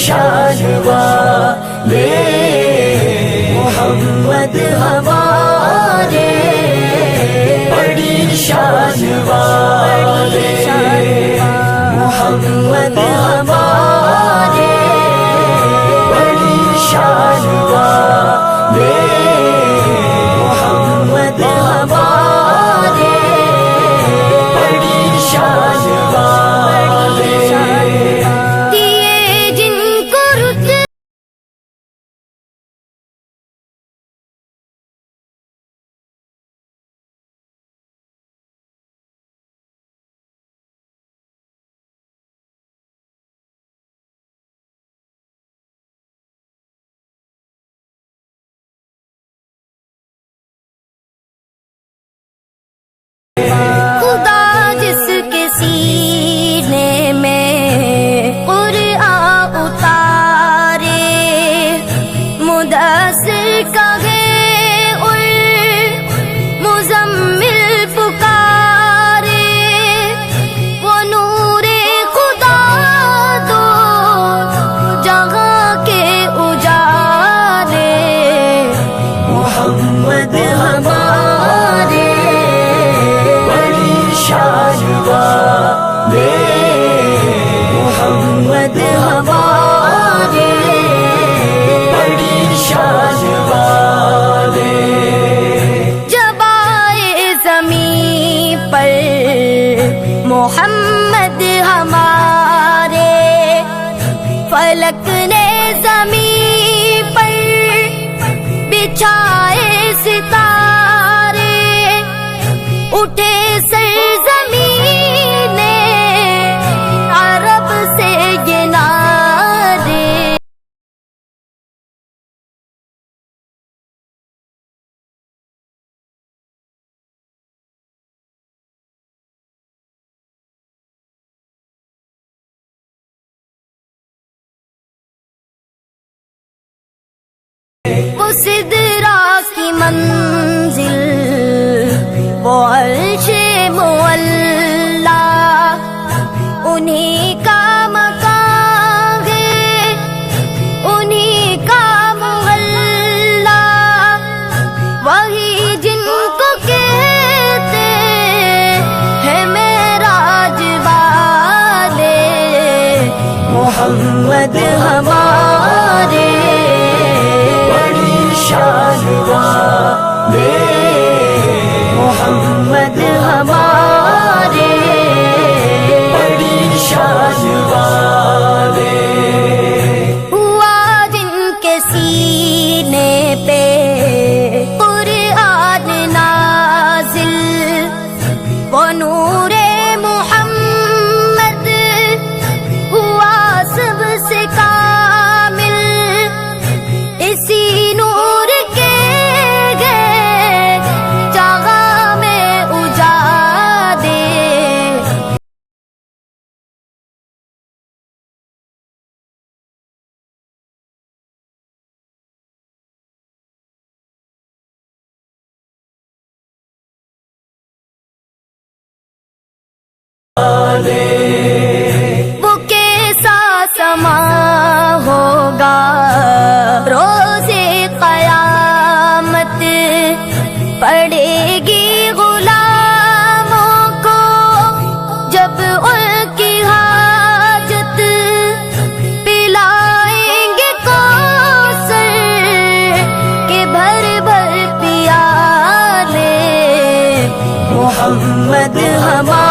شان والے محمد ہمارے، بڑی شان والے محمد ہمارے، بڑی شان والے محمد ہمارے، بڑی شان والے۔ دیے جن کو خدا جس کے سینے میں قرآن اتارے، مدثر کہے اور مزمل پکارے، وہ نور خدا دو جہاں کے اجالے، محمد ہمارے، بڑی شان والے محمد ہمارے، بڑی شان والے۔ جب آئے زمین پر محمد ہمارے، فلک نے زمین پر بچھائے ستارے، اٹھے سرزمین عرب سے یہ نعرے، وہ سدرا کی منزل، وہ عرش معلا، انہی کا مقام ہے، انہی کا محلہ، وہی جن کو کہتے ہیں معراج والے، محمد ہمارے، بڑی شان والے محمد ہمارے، بڑی شان والے۔ ہوا جن کے سینے پہ قرآن نازل، وہ نور محمد ہوا سب سے کامل، اسی نور کے گئے جگہ میں اجالے، وہ کیسا سما ہوگا روز قیامت، پڑے گی غلاموں کو جب ان کی حاجت، پلائیں گے کوثر کے بھر بھر پیالے، محمد ہمارے،